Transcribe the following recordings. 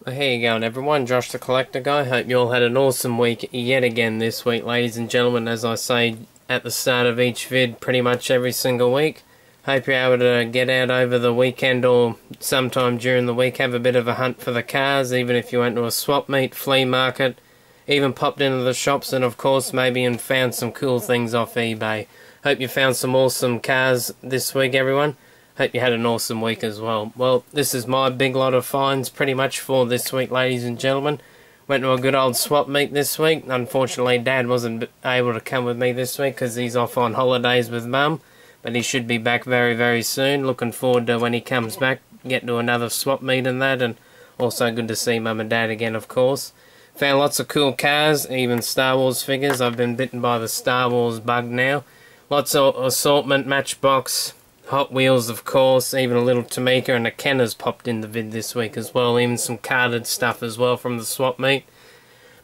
Well, how you going, everyone? Josh the Collector Guy. Hope you all had an awesome week yet again this week, ladies and gentlemen. As I say at the start of each vid, pretty much every single week. Hope you're able to get out over the weekend or sometime during the week, have a bit of a hunt for the cars, even if you went to a swap meet, flea market, even popped into the shops, and of course maybe and found some cool things off eBay. Hope you found some awesome cars this week, everyone. Hope you had an awesome week as well. Well, this is my big lot of finds pretty much for this week, ladies and gentlemen. Went to a good old swap meet this week. Unfortunately, Dad wasn't able to come with me this week because he's off on holidays with Mum. But he should be back very, very soon. Looking forward to when he comes back, get to another swap meet and that. And also good to see Mum and Dad again, of course. Found lots of cool cars, even Star Wars figures. I've been bitten by the Star Wars bug now. Lots of assortment, Matchbox, Hot Wheels, of course, even a little Tomica, and a Kenner's popped in the vid this week as well, even some carded stuff as well from the swap meet.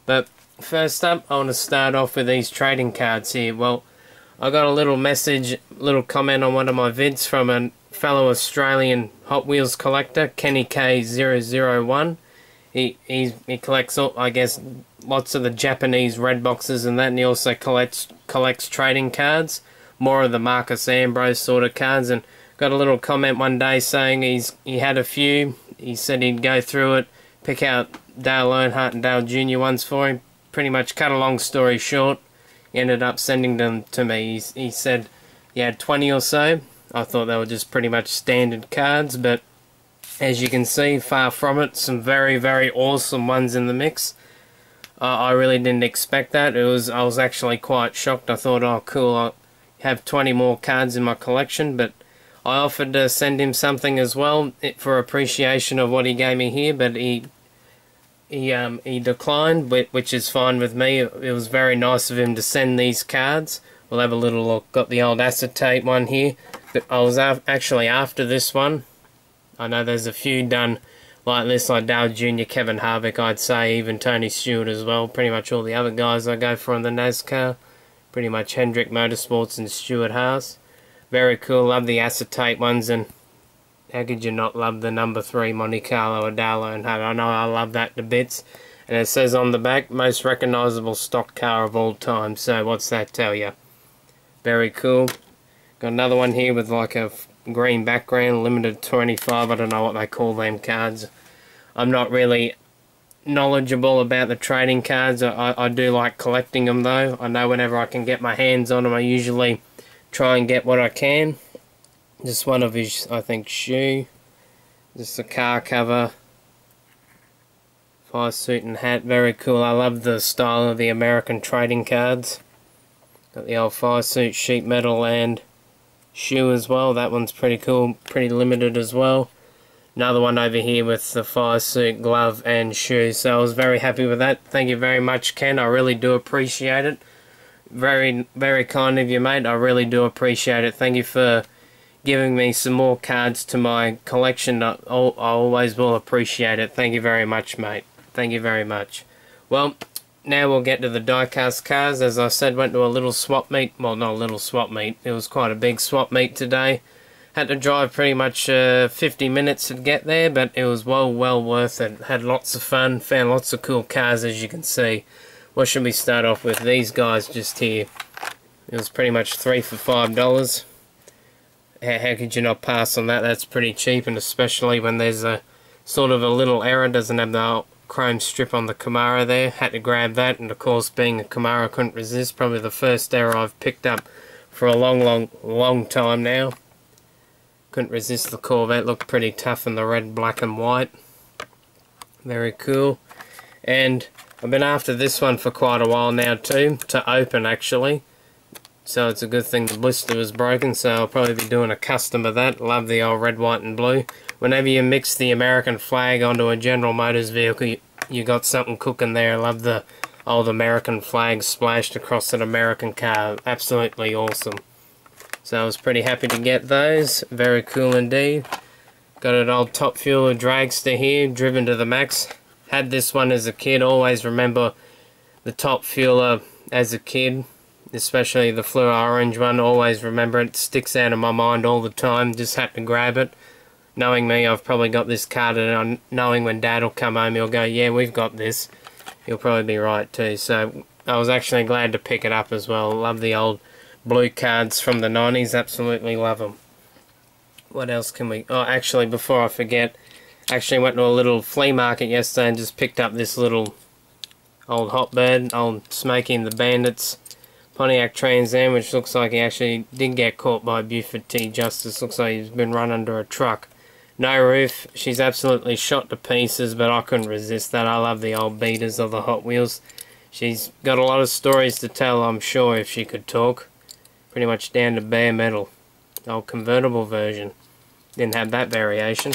But first up, I want to start off with these trading cards here. Well, I got a little message, little comment on one of my vids from a fellow Australian Hot Wheels collector, Kenny K001. He collects, I guess, lots of the Japanese red boxes and that, and he also collects trading cards. More of the Marcus Ambrose sort of cards, and got a little comment one day saying he had a few. He said he'd go through it, pick out Dale Earnhardt and Dale Jr. ones for him. Pretty much cut a long story short, he ended up sending them to me. He said he had 20 or so. I thought they were just pretty much standard cards, but as you can see, far from it. Some very, very awesome ones in the mix. I really didn't expect that. I was actually quite shocked. I thought, oh cool, I have 20 more cards in my collection, but I offered to send him something as well for appreciation of what he gave me here, but he declined, which is fine with me. It was very nice of him to send these cards. We'll have a little look. Got the old acetate one here, but I was actually after this one. I know there's a few done like this, like Dale Jr., Kevin Harvick, I'd say, even Tony Stewart as well. Pretty much all the other guys I go for in the NASCAR. Pretty much Hendrick Motorsports and Stuart Haas. Very cool. Love the acetate ones, and how could you not love the number 3 Monte Carlo or Dale Earnhardt? I know I love that to bits. And it says on the back, most recognisable stock car of all time. So what's that tell you? Very cool. Got another one here with like a green background, limited 25. I don't know what they call them cards. I'm not really knowledgeable about the trading cards. I do like collecting them though. I know whenever I can get my hands on them, I usually try and get what I can. Just one of his, I think, shoe. Just a car cover. Fire suit and hat. Very cool. I love the style of the American trading cards. Got the old fire suit, sheet metal and shoe as well. That one's pretty cool. Pretty limited as well. Another one over here with the fire suit, glove and shoes. So I was very happy with that. Thank you very much, Ken. I really do appreciate it. Very, very kind of you, mate. I really do appreciate it. Thank you for giving me some more cards to my collection. I always will appreciate it. Thank you very much, mate. Thank you very much. Well, now we'll get to the die-cast cars. As I said, went to a little swap meet. Well, not a little swap meet. It was quite a big swap meet today. Had to drive pretty much 50 minutes to get there, but it was well worth it. Had lots of fun, found lots of cool cars, as you can see. What should we start off with? These guys just here. It was pretty much 3 for $5. How could you not pass on that? That's pretty cheap, and especially when there's a sort of a little error. Doesn't have the chrome strip on the Camaro there. Had to grab that, and of course, being a Camaro, I couldn't resist. Probably the first error I've picked up for a long time now. Couldn't resist the Corvette. Looked pretty tough in the red, black and white. Very cool. And I've been after this one for quite a while now too, to open actually. So it's a good thing the blister was broken, so I'll probably be doing a custom of that. Love the old red, white and blue. Whenever you mix the American flag onto a General Motors vehicle, you got something cooking there. Love the old American flag splashed across an American car. Absolutely awesome. So I was pretty happy to get those. Very cool indeed. Got an old Top Fueler dragster here, driven to the max. Had this one as a kid. Always remember the Top Fueler as a kid. Especially the fluor orange one. Always remember it. Sticks out of my mind all the time. Just had to grab it. knowing me, I've probably got this carded, and knowing when Dad will come home, he'll go, yeah, we've got this. He'll probably be right too. So I was actually glad to pick it up as well. Love the old blue cards from the 90s. Absolutely love them. What else can we... Oh, actually, before I forget, actually went to a little flea market yesterday and just picked up this little old Hotbird, old Smokey and the Bandits Pontiac Trans Am, which looks like he actually did get caught by Buford T. Justice. Looks like he's been run under a truck. No roof. She's absolutely shot to pieces, but I couldn't resist that. I love the old beaters of the Hot Wheels. She's got a lot of stories to tell, I'm sure, if she could talk. Pretty much down to bare metal. The old convertible version. Didn't have that variation.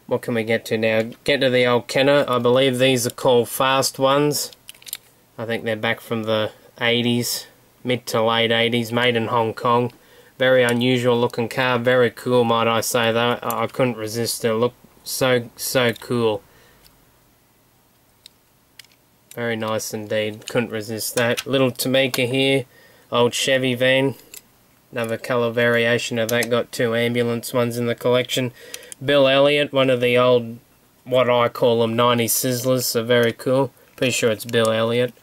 What can we get to now? Get to the old Kenner. I believe these are called Fast Ones. I think they're back from the 80s. Mid to late 80s. Made in Hong Kong. Very unusual looking car. Very cool, might I say, though. I couldn't resist it. Look so cool. Very nice indeed. Couldn't resist that. Little Tomica here. Old Chevy van. Another colour variation of that. Got 2 ambulance ones in the collection. Bill Elliott, one of the old, what I call them, 90s sizzlers. So very cool. Pretty sure it's Bill Elliott.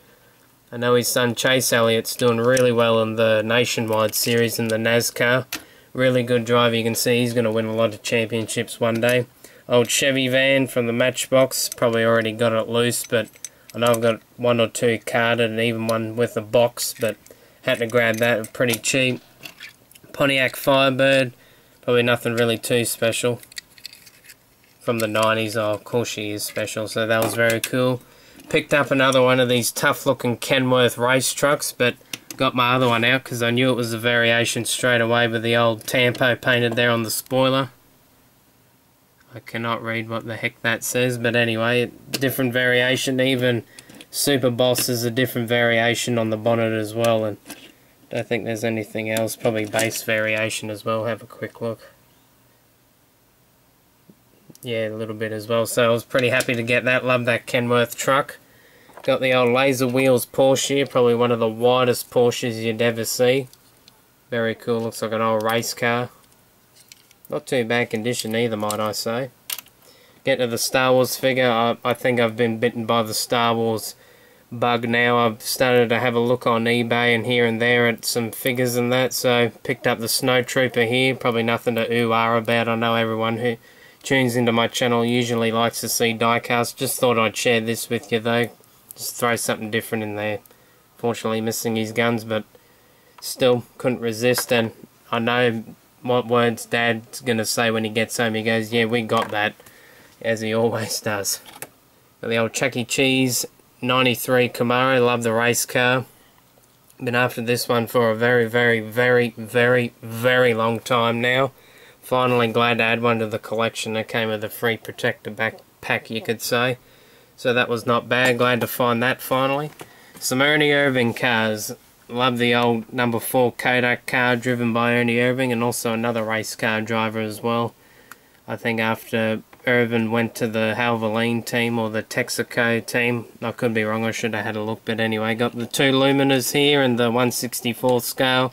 I know his son Chase Elliott's doing really well in the Nationwide series in the NASCAR. Really good driver. You can see he's going to win a lot of championships one day. Old Chevy van from the Matchbox. Probably already got it loose, but I know I've got 1 or 2 carded and even one with a box, but had to grab that pretty cheap. Pontiac Firebird. Probably nothing really too special. From the 90s, oh, of course she is special, so that was very cool. Picked up another one of these tough looking Kenworth race trucks, but got my other one out because I knew it was a variation straight away with the old Tampo painted there on the spoiler. I cannot read what the heck that says, but anyway, different variation. Even Super Boss is a different variation on the bonnet as well, and I don't think there's anything else. Probably base variation as well. Have a quick look. Yeah, a little bit as well. So I was pretty happy to get that. Love that Kenworth truck. Got the old Laser Wheels Porsche here. Probably one of the widest Porsches you'd ever see. Very cool. Looks like an old race car. Not too bad condition either, might I say. Get to the Star Wars figure. I think I've been bitten by the Star Wars bug now. I've started to have a look on eBay and here and there at some figures and that. So picked up the Snow Trooper here. Probably nothing to ooh-ah about. I know everyone who tunes into my channel usually likes to see diecast. Just thought I'd share this with you though. Just throw something different in there. Fortunately missing his guns, but still couldn't resist. And I know what words Dad's going to say when he gets home. He goes, yeah, we got that. As he always does. Got the old Chuck E. Cheese 93 Camaro. Love the race car. Been after this one for a very long time now. Finally glad to add one to the collection. That came with a free protector backpack, you could say. So that was not bad. Glad to find that finally. Some Ernie Irving cars. Love the old number 4 Kodak car driven by Ernie Irving, and also another race car driver as well. I think after Irving went to the Halvoline team or the Texaco team. I could be wrong. I should have had a look. But anyway, got the 2 Luminas here and the 1/64 scale.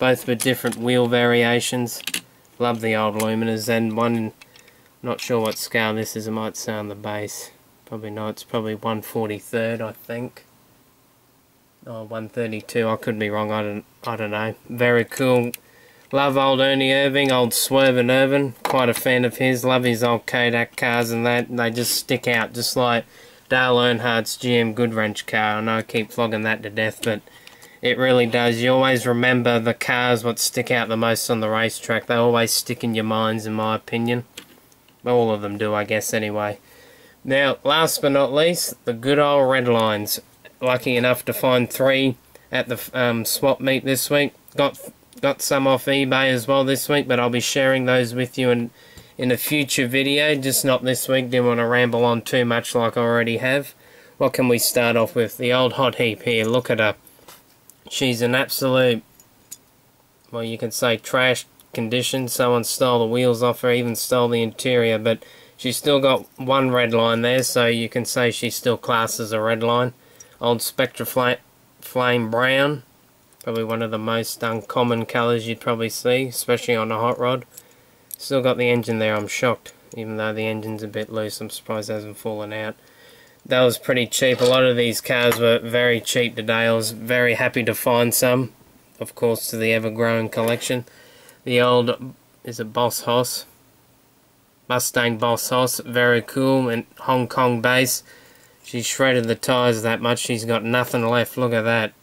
Both with different wheel variations. Love the old Luminas, and one, not sure what scale this is, it might say on the base. Probably not, it's probably 1/43rd, I think. Oh, 132, I could be wrong, I don't know. Very cool. Love old Ernie Irving, old Swervin' Irvin. Quite a fan of his. Love his old Kodak cars and that. They just stick out, just like Dale Earnhardt's GM Goodwrench car. I know I keep flogging that to death, but it really does. You always remember the cars what stick out the most on the racetrack. They always stick in your minds, in my opinion. All of them do, I guess, anyway. Now, last but not least, the good old Redlines. Lucky enough to find 3 at the swap meet this week. Got some off eBay as well this week, but I'll be sharing those with you in a future video. Just not this week. Didn't want to ramble on too much like I already have. What can we start off with? The old Hot Heap here. Look at her. She's an absolute, well, you can say trash condition. Someone stole the wheels off her, even stole the interior, but she's still got one red line there, so you can say she's still classed as a red line. Old Spectra Flame Brown. Probably one of the most uncommon colours you'd probably see, especially on a hot rod. Still got the engine there, I'm shocked. Even though the engine's a bit loose, I'm surprised it hasn't fallen out. That was pretty cheap. A lot of these cars were very cheap today. I was very happy to find some, of course, to the ever-growing collection. The old, is it Boss Hoss? Mustang Boss Hoss, very cool, and Hong Kong base. She shredded the tyres that much, she's got nothing left, look at that.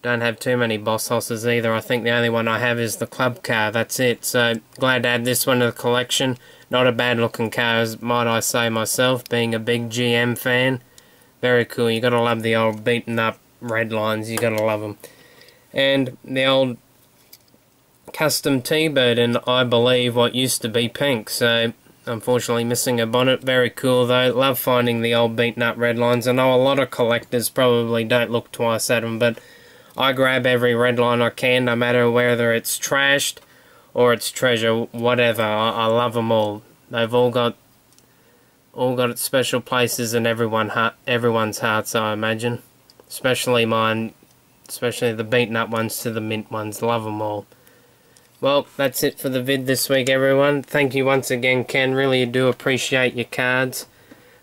Don't have too many Boss Hosses either. I think the only one I have is the club car, that's it. So, glad to add this one to the collection. Not a bad looking car, as might I say myself, being a big GM fan. Very cool, you gotta love the old beaten up Redlines, you gotta love them. And the old custom T-Bird in, I believe, what used to be pink, so unfortunately missing a bonnet. Very cool though, love finding the old beaten up Redlines. I know a lot of collectors probably don't look twice at them, but I grab every Redline I can, no matter whether it's trashed or it's treasure, whatever. I love them all. They've all got special places in everyone's hearts, I imagine. Especially mine, especially the beaten up ones to the mint ones. Love them all. Well, that's it for the vid this week, everyone. Thank you once again, Ken. Really do appreciate your cards.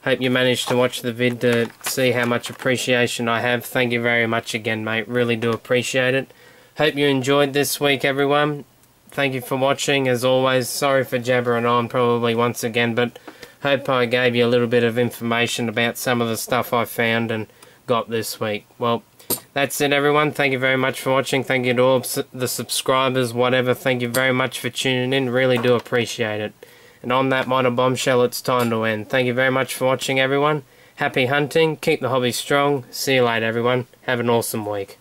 Hope you managed to watch the vid to see how much appreciation I have. Thank you very much again, mate. Really do appreciate it. Hope you enjoyed this week, everyone. Thank you for watching. As always, sorry for jabbering on probably once again, but hope I gave you a little bit of information about some of the stuff I found and got this week. Well, that's it, everyone. Thank you very much for watching. Thank you to all the subscribers, whatever. Thank you very much for tuning in. Really do appreciate it. And on that minor bombshell, it's time to end. Thank you very much for watching, everyone. Happy hunting. Keep the hobby strong. See you later, everyone. Have an awesome week.